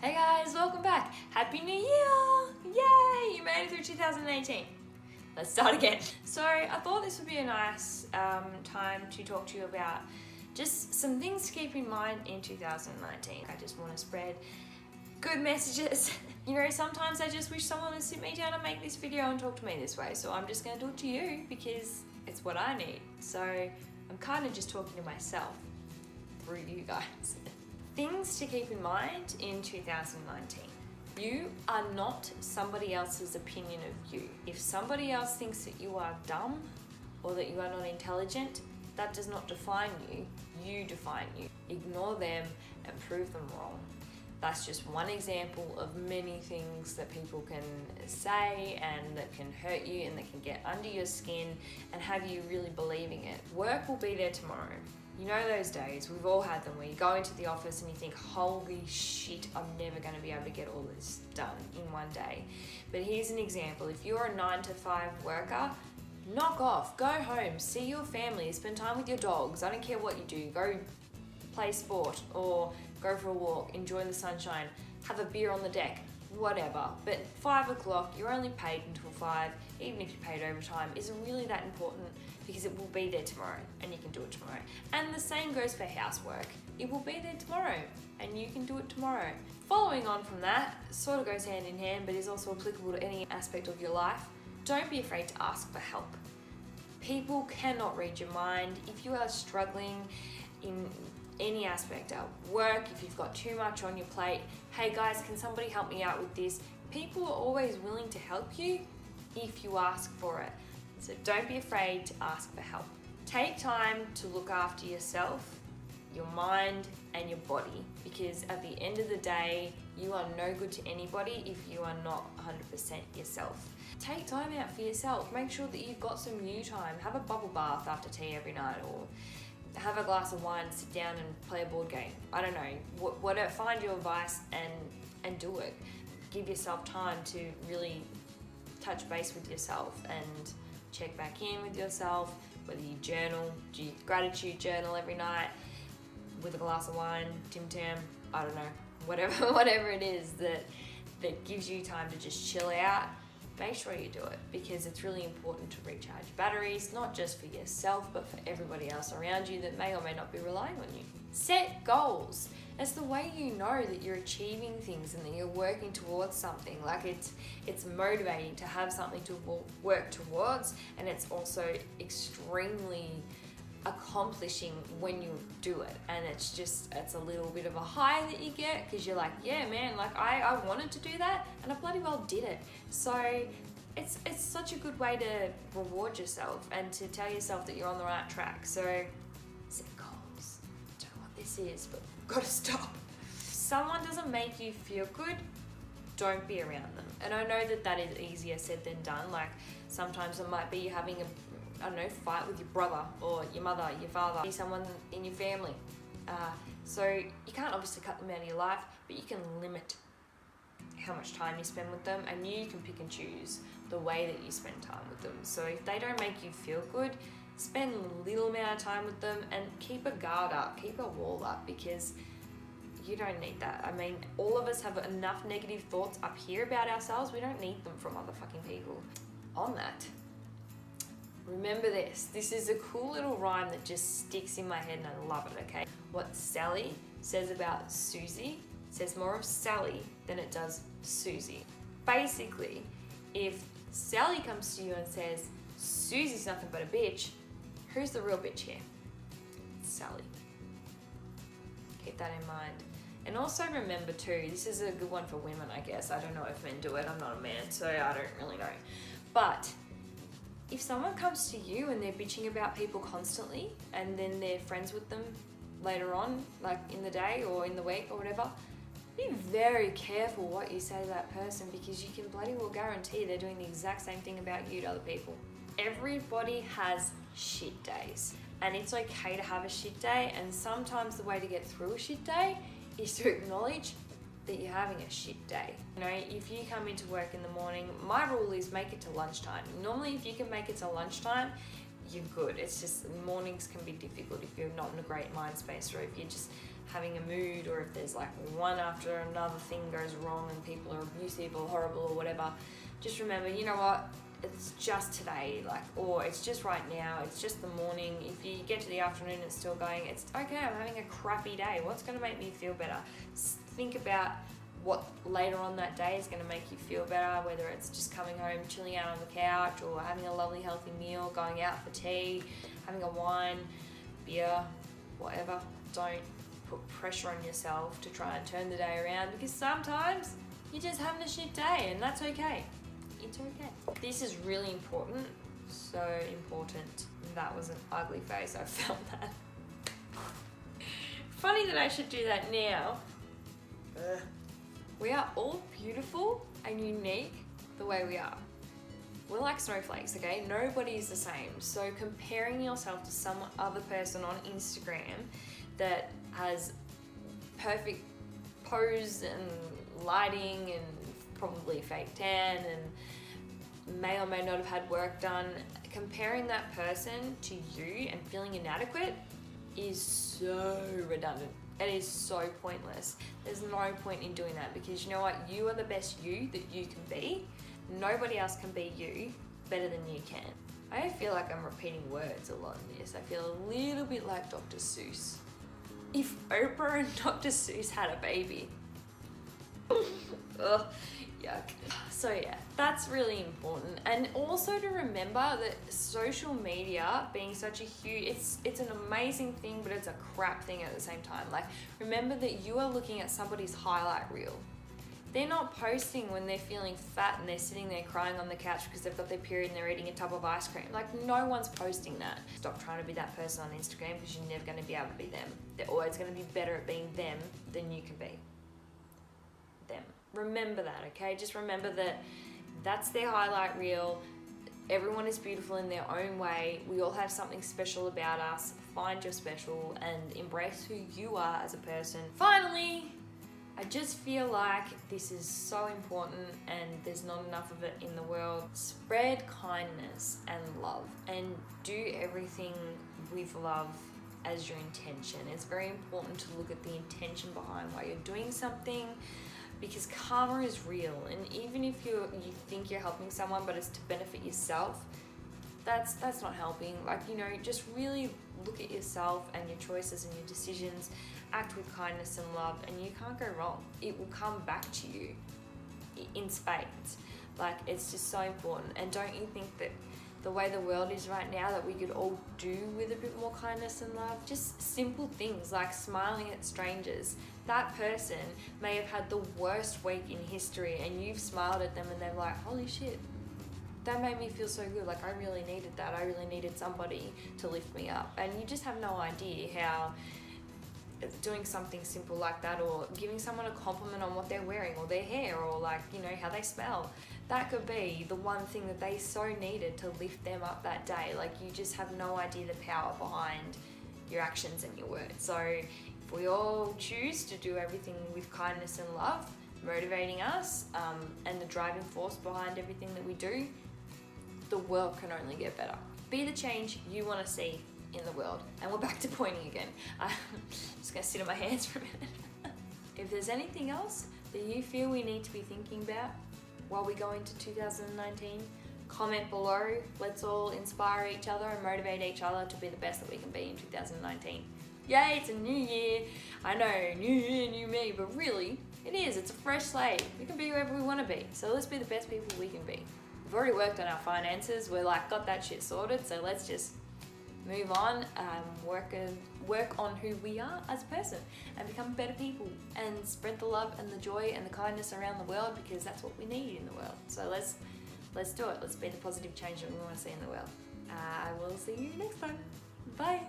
Hey guys, welcome back. Happy New Year! Yay! You made it through 2018. Let's start again. So I thought this would be a nice time to talk to you about just some things to keep in mind in 2019. I just want to spread good messages. You know, sometimes I just wish someone would sit me down and make this video and talk to me this way. So I'm just going to do it to you because it's what I need. So I'm kind of just talking to myself through you guys. Things to keep in mind in 2019. You are not somebody else's opinion of you. If somebody else thinks that you are dumb or that you are not intelligent, that does not define you. You define you. Ignore them and prove them wrong. That's just one example of many things that people can say and that can hurt you and that can get under your skin and have you really believing it. Work will be there tomorrow. You know those days, we've all had them, where you go into the office and you think, holy shit, I'm never going to be able to get all this done in one day. But here's an example. If you're a 9-to-5 worker, knock off, go home, see your family, spend time with your dogs. I don't care what you do. Go play sport or go for a walk, enjoy the sunshine, have a beer on the deck, whatever. But 5 o'clock, you're only paid until 5, even if you're paid overtime, isn't really that important because it will be there tomorrow and you can do it tomorrow. And the same goes for housework. It will be there tomorrow and you can do it tomorrow. Following on from that, sort of goes hand in hand, but is also applicable to any aspect of your life. Don't be afraid to ask for help. People cannot read your mind. If you are struggling in any aspect at work, if you've got too much on your plate, hey guys, can somebody help me out with this? People are always willing to help you if you ask for it. So don't be afraid to ask for help. Take time to look after yourself, your mind and your body, because at the end of the day, you are no good to anybody if you are not 100% yourself. Take time out for yourself. Make sure that you've got some you time. Have a bubble bath after tea every night, or have a glass of wine, sit down and play a board game. I don't know, find your advice and do it. Give yourself time to really touch base with yourself and check back in with yourself, whether you journal, do you gratitude journal every night with a glass of wine, Tim Tam, I don't know, whatever it is that gives you time to just chill out. Make sure you do it because it's really important to recharge batteries, not just for yourself, but for everybody else around you that may or may not be relying on you. Set goals. It's the way you know that you're achieving things and that you're working towards something. Like it's motivating to have something to work towards, and it's also extremely accomplishing when you do it. And it's a little bit of a high that you get because you're like, yeah man, like I wanted to do that and I bloody well did it. So it's such a good way to reward yourself and to tell yourself that you're on the right track. So set goals. Don't know what this is, but we've got to stop. If someone doesn't make you feel good, don't be around them. And I know that is easier said than done. Like sometimes it might be you having fight with your brother or your mother, your father, someone in your family. So you can't obviously cut them out of your life, but you can limit how much time you spend with them, and you can pick and choose the way that you spend time with them. So if they don't make you feel good, spend a little amount of time with them and keep a guard up, keep a wall up, because you don't need that. I mean, all of us have enough negative thoughts up here about ourselves. We don't need them from other fucking people. On that, remember this. This is a cool little rhyme that just sticks in my head and I love it, okay? What Sally says about Susie says more of Sally than it does Susie. Basically, if Sally comes to you and says, Susie's nothing but a bitch, who's the real bitch here? It's Sally. Keep that in mind. And also remember too, this is a good one for women, I guess. I don't know if men do it. I'm not a man, so I don't really know. But if someone comes to you and they're bitching about people constantly and then they're friends with them later on, like in the day or in the week or whatever, be very careful what you say to that person because you can bloody well guarantee they're doing the exact same thing about you to other people. Everybody has shit days and it's okay to have a shit day, and sometimes the way to get through a shit day is to acknowledge that you're having a shit day. You know, if you come into work in the morning, my rule is make it to lunchtime. Normally, if you can make it to lunchtime, you're good. It's just mornings can be difficult if you're not in a great mind space, or if you're just having a mood, or if there's like one after another thing goes wrong and people are abusive or horrible or whatever, just remember, you know what, it's just today, like, or it's just right now, it's just the morning. If you get to the afternoon and it's still going, it's okay, I'm having a crappy day. What's going to make me feel better? Think about what later on that day is going to make you feel better, whether it's just coming home, chilling out on the couch, or having a lovely healthy meal, going out for tea, having a wine, beer, whatever. Don't put pressure on yourself to try and turn the day around, because sometimes you're just having a shit day, and that's okay. It's okay. This is really important. So important. That was an ugly face. I felt that. Funny that I should do that now. Ugh. We are all beautiful and unique the way we are. We're like snowflakes, okay? Nobody is the same. So comparing yourself to some other person on Instagram that has perfect pose and lighting and probably fake tan and may or may not have had work done, comparing that person to you and feeling inadequate is so redundant. It is so pointless. There's no point in doing that, because you know what? You are the best you that you can be. Nobody else can be you better than you can. I feel like I'm repeating words a lot in this. I feel a little bit like Dr. Seuss. If Oprah and Dr. Seuss had a baby. Ugh, yuck. So yeah, that's really important. And also to remember that social media being such a huge, it's an amazing thing, but it's a crap thing at the same time. Like, remember that you are looking at somebody's highlight reel. They're not posting when they're feeling fat and they're sitting there crying on the couch because they've got their period and they're eating a tub of ice cream. Like, no one's posting that. Stop trying to be that person on Instagram, because you're never going to be able to be them. They're always going to be better at being them than you can be them. Remember that, okay? Just remember that that's their highlight reel. Everyone is beautiful in their own way. We all have something special about us. Find your special and embrace who you are as a person. Finally, I just feel like this is so important and there's not enough of it in the world. Spread kindness and love, and do everything with love as your intention. It's very important to look at the intention behind why you're doing something, because karma is real. And even if you think you're helping someone but it's to benefit yourself, that's not helping. Like, you know, just really look at yourself and your choices and your decisions. Act with kindness and love, and you can't go wrong. It will come back to you in spades. Like, it's just so important. And don't you think that the way the world is right now, that we could all do with a bit more kindness and love? Just simple things like smiling at strangers. That person may have had the worst week in history, and you've smiled at them and they're like, holy shit, that made me feel so good. Like, I really needed that. I really needed somebody to lift me up. And you just have no idea how doing something simple like that, or giving someone a compliment on what they're wearing or their hair, or like, you know, how they smell, that could be the one thing that they so needed to lift them up that day. Like, you just have no idea the power behind your actions and your words. So if we all choose to do everything with kindness and love, motivating us, and the driving force behind everything that we do, the world can only get better. Be the change you want to see in the world. And we're back to pointing again. I'm just gonna sit on my hands for a minute. If there's anything else that you feel we need to be thinking about while we go into 2019, comment below. Let's all inspire each other and motivate each other to be the best that we can be in 2019. Yay, it's a new year. I know, new year, new me, but really, it is. It's a fresh slate. We can be whoever we want to be. So let's be the best people we can be. We've already worked on our finances. We're like, got that shit sorted. So let's just move on, work on who we are as a person and become better people, and spread the love and the joy and the kindness around the world, because that's what we need in the world. So let's do it. Let's be the positive change that we want to see in the world. I will see you next time. Bye.